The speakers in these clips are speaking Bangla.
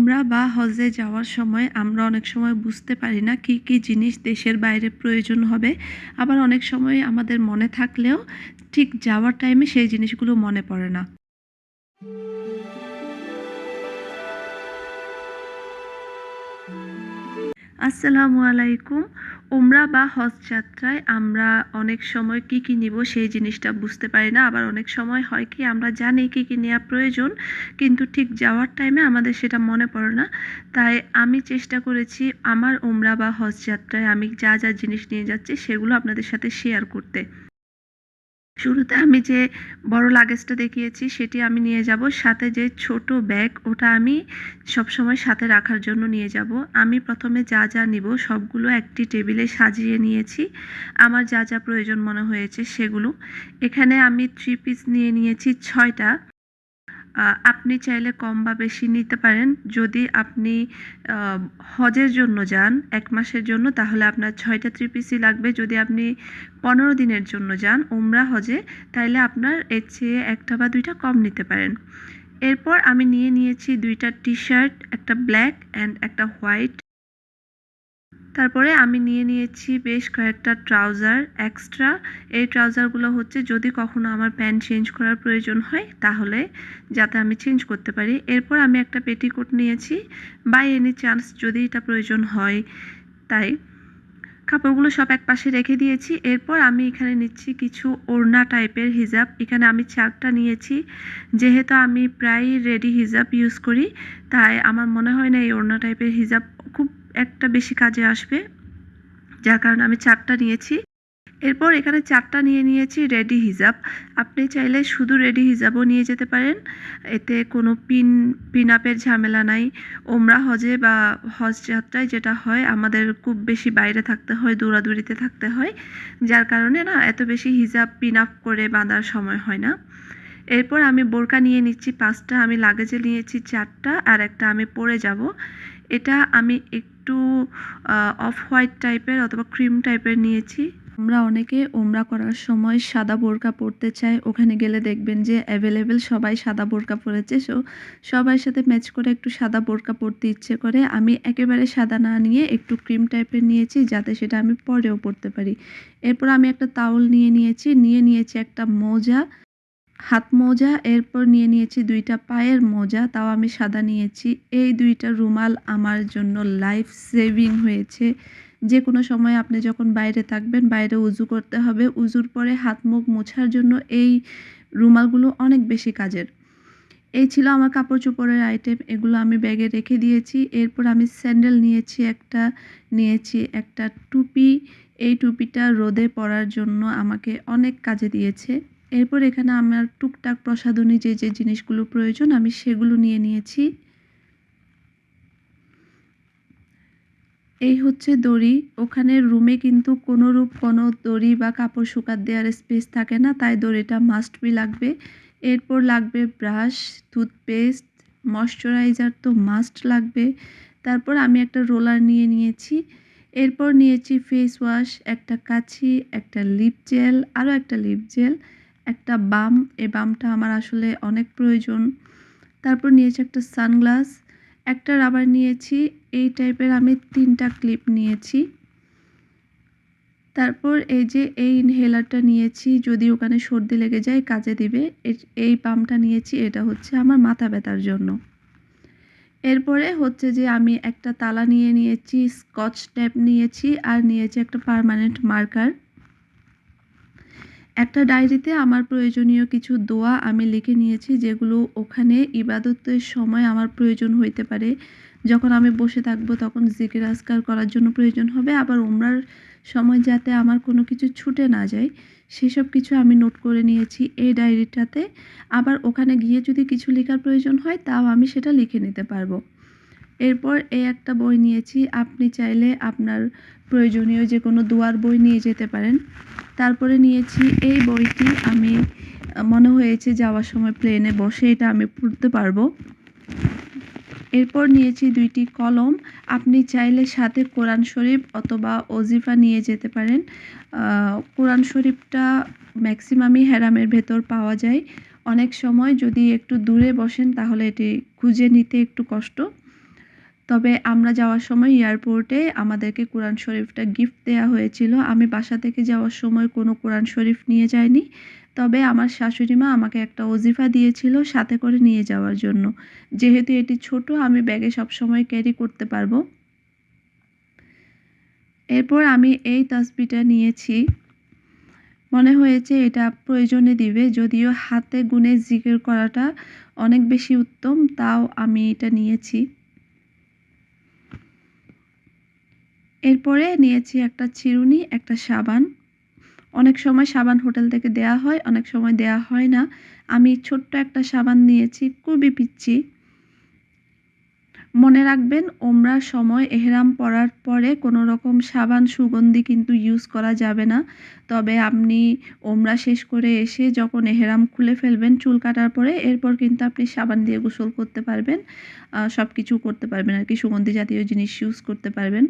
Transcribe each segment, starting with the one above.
উমরা বা হজে যাওয়ার সময় আমরা অনেক সময় বুঝতে পারি না কি কি জিনিস দেশের বাইরে প্রয়োজন হবে। আবার অনেক সময় আমাদের মনে থাকলেও ঠিক যাওয়ার টাইমে সেই জিনিসগুলো মনে পড়ে না। আসসালামু আলাইকুম। উমরা বা হজ যাত্রায় আমরা অনেক সময় কি কি নিব সেই জিনিসটা বুঝতে পারি না। আবার অনেক সময় হয় কি আমরা জানি কি কি নেওয়া প্রয়োজন, কিন্তু ঠিক যাওয়ার টাইমে আমাদের সেটা মনে পড়ে না। তাই আমি চেষ্টা করেছি আমার উমরা বা হজ যাত্রায় আমি যা যা জিনিস নিয়ে যাচ্ছি সেগুলো আপনাদের সাথে শেয়ার করতে। শুরুতে আমি যে বড় লাগেজটা দেখিয়েছি সেটি আমি নিয়ে যাব। সাথে যে ছোট ব্যাগ ওটা আমি সবসময় সাথে রাখার জন্য নিয়ে যাব। আমি প্রথমে যা যা নিব সবগুলো একটি টেবিলে সাজিয়ে নিয়েছি। আমার যা যা প্রয়োজন মনে হয়েছে সেগুলো। এখানে আমি 3 পিস নিয়ে নিয়েছি 6 টা। আপনি চাইলে কম বা বেশি নিতে পারেন। যদি আপনি আ হজের জন্য যান ১ মাসের জন্য, তাহলে আপনার ৬ টা 3 পিসই লাগবে। যদি আপনি ১৫ দিনের জন্য যান উমরা হজে, তাইলে আপনার এর চেয়ে ১ টা বা ২ টা কম নিতে পারেন। এরপর আমি নিয়ে নিয়েছি ২ টা টি-শার্ট, একটা ব্ল্যাক অ্যান্ড একটা হোয়াইট। তারপরে আমি নিয়ে নিয়েছি বেশ কয়েকটা ট্রাউজার এক্সট্রা। এই ট্রাউজারগুলো হচ্ছে যদি কখনো আমার প্যান্ট চেঞ্জ করার প্রয়োজন হয় তাহলে যাতে আমি চেঞ্জ করতে পারি। এরপর আমি একটা পেটিকোট নিয়েছি বাই এনি চান্স যদি এটা প্রয়োজন হয় তাই। কাপড়গুলো সব একপাশে রেখে দিয়েছি। এরপর আমি এখানে নিচ্ছি কিছু ওড়না টাইপের হিজাব। এখানে আমি ৪ টা নিয়েছি। যেহেতু আমি প্রায়ই রেডি হিজাব ইউজ করি, তাই আমার মনে হয় না এই ওড়না টাইপের হিজাব খুব একটা বেশি কাজে আসবে। যার কারণে আমি ৪ টা নিয়েছি। এরপর এখানে ৪ টা নিয়ে নিয়েছি রেডি হিজাব। আপনি চাইলে শুধু রেডি হিজাবও নিয়ে যেতে পারেন। এতে কোনো পিন আপের ঝামেলা নাই। ওমরা হজে বা হজ যাত্রায় যেটা হয় আমাদের খুব বেশি বাইরে থাকতে হয়, দৌড়াদৌড়িতে থাকতে হয়। যার কারণে না এত বেশি হিজাব পিন আপ করে বাঁধার সময় হয় না। এরপর আমি বোরকা নিয়ে নিচ্ছি ৫ টা, আমি লাগেজে নিয়েছি ৪ টা আর একটা আমি পরে যাব। এটা আমি একটু অফ হোয়াইট টাইপের অথবা ক্রিম টাইপের নিয়েছি। আমরা অনেকে উমরা করার সময় সাদা বোরকা পরতে চাই। ওখানে গেলে দেখবেন যে অ্যাভেলেবেল সবাই সাদা বোরকা পরেছে। সবার সাথে ম্যাচ করে একটু সাদা বোরকা পরতে ইচ্ছে করে। আমি একেবারে সাদা না নিয়ে একটু ক্রিম টাইপের নিয়েছি যাতে সেটা আমি পরেও পরতে পারি। এরপর আমি একটা তাওয়াল নিয়ে নিয়েছি একটা মোজা, হাত মোজা। এরপর নিয়ে নিয়েছি ২ টা পায়ের মোজা, তাও আমি সাদা নিয়েছি। এই ২ টা রুমাল আমার জন্য লাইফ সেভিং হয়েছে। যেকোনো সময় আপনি যখন বাইরে থাকবেন, বাইরে উজু করতে হবে, উজুর পরে হাত মুখ মোছার জন্য এই রুমালগুলো অনেক বেশি কাজের। এই ছিল আমার কাপড়-চোপড়ের আইটেম, এগুলো আমি ব্যাগে রেখে দিয়েছি। এরপর আমি স্যান্ডেল নিয়েছি একটা টুপি। এই টুপিটা রোদে পরার জন্য আমাকে অনেক কাজে দিয়েছে। এরপর এখানে আমার টুকটাক প্রসাধনী যে জিনিসগুলো প্রয়োজন আমি সেগুলো নিয়ে নিয়েছি। এই হচ্ছে দড়ি। ওখানে রুমে কিন্তু কোনোরূপ কোনো দড়ি বা কাপড় শুকাতে দেওয়ার স্পেস থাকে না, তাই দড়িটা মাস্ট বি লাগবে। এরপর লাগবে ব্রাশ, টুথপেস্ট, ময়েশ্চারাইজার তো মাস্ট লাগবে। তারপর আমি একটা রোলার নিয়ে নিয়েছি। এরপর নিয়েছি ফেস ওয়াশ, একটা কাঁচি, একটা লিপ জেল, আরও একটা লিপ জেল, একটা বাম। এই বামটা আমার আসলে অনেক প্রয়োজন। তারপর নিয়েছি একটা সানগ্লাস, একটা রাবার নিয়েছি। এই টাইপের আমি ৩ টা ক্লিপ নিয়েছি। তারপর এই যে এই ইনহেলারটা নিয়েছি, যদি ওখানে সর্দি লেগে যায় কাজে দিবে। এই পাম্পটা নিয়েছি, এটা হচ্ছে আমার মাথা ব্যথার জন্য। এরপরে হচ্ছে যে আমি একটা তালা নিয়ে নিয়েছি, স্কচ টেপ নিয়েছি আর নিয়েছি একটা পার্মানেন্ট মার্কার। একটা ডায়েরিতে আমার প্রয়োজনীয় কিছু দোয়া আমি লিখে নিয়েছি, যেগুলো ওখানে ইবাদতের সময় আমার প্রয়োজন হইতে পারে। যখন আমি বসে থাকবো তখন জিকির আজকার করার জন্য প্রয়োজন হবে। আবার উমরার সময় যাতে আমার কোনো কিছু ছুটে না যায় সেসব কিছু আমি নোট করে নিয়েছি এই ডায়েরিটাতে। আবার ওখানে গিয়ে যদি কিছু লেখার প্রয়োজন হয় তাও আমি সেটা লিখে নিতে পারবো। এরপর এই একটা বই নিয়েছি। আপনি চাইলে আপনার প্রয়োজনীয় যে কোনো দোয়ার বই নিয়ে যেতে পারেন। তারপরে নিয়েছি এই বইটি, আমি মনে হয়েছে যাওয়ার সময় প্লেনে বসে এটা আমি পড়তে পারবো। এরপর নিয়েছি ২ টি কলম। আপনি চাইলে সাথে কোরআন শরীফ অথবা ওজিফা নিয়ে যেতে পারেন। কোরআন শরীফটা ম্যাক্সিমামই হেরামের ভেতর পাওয়া যায়। অনেক সময় যদি একটু দূরে বসেন তাহলে এটি খুঁজে নিতে একটু কষ্ট। তবে আমরা যাওয়ার সময় এয়ারপোর্টে আমাদেরকে কোরআন শরীফটা গিফট দেয়া হয়েছিল। আমি বাসা থেকে যাওয়ার সময় কোনো কোরআন শরীফ নিয়ে যাইনি। তবে আমার শাশুড়ি মা আমাকে একটা ওজিফা দিয়েছিল সাথে করে নিয়ে যাওয়ার জন্য। যেহেতু এটি ছোট আমি ব্যাগে সবসময় ক্যারি করতে পারবো। এরপর আমি এই তাসবিহটা নিয়েছি। মনে হয়েছে এটা প্রয়োজনে দিবে, যদিও হাতে গুনে জিকির করাটা অনেক বেশি উত্তম, তাও আমি এটা নিয়েছি। এরপরে নিয়েছি একটা চিরুনি, একটা সাবান। অনেক সময় সাবান হোটেল থেকে দেয়া হয়, অনেক সময় দেয়া হয় না। আমি ছোট্ট একটা সাবান নিয়েছি, খুবই পিচ্চি। মনে রাখবেন ওমরার সময় এহরাম পরার পরে কোনো রকম সাবান সুগন্ধি কিন্তু ইউজ করা যাবে না। তবে আপনি ওমরা শেষ করে এসে যখন এহরাম খুলে ফেলবেন চুল কাটার পরে, এরপর কিন্তু আপনি সাবান দিয়ে গোসল করতে পারবেন। সব কিছু করতে পারবেন আরকি, সুগন্ধি জাতীয় জিনিস ইউজ করতে পারবেন।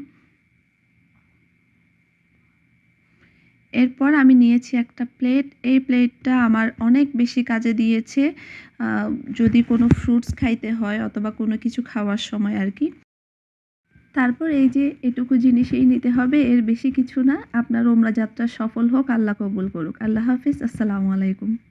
এরপর আমি নিয়েছি একটা প্লেট। এই প্লেটটা আমার অনেক বেশি কাজে দিয়েছে আ যদি কোনো ফ্রুটস খাইতে হয় অথবা কোনো কিছু খাওয়ার সময় আরকি। তারপর এই যে এটুকু জিনিসই নিতে হবে, এর বেশি কিছু না। আপনার ওমরা যাত্রা সফল হোক, আল্লাহ কবুল করুক। আল্লাহ হাফিজ। আসসালামু আলাইকুম।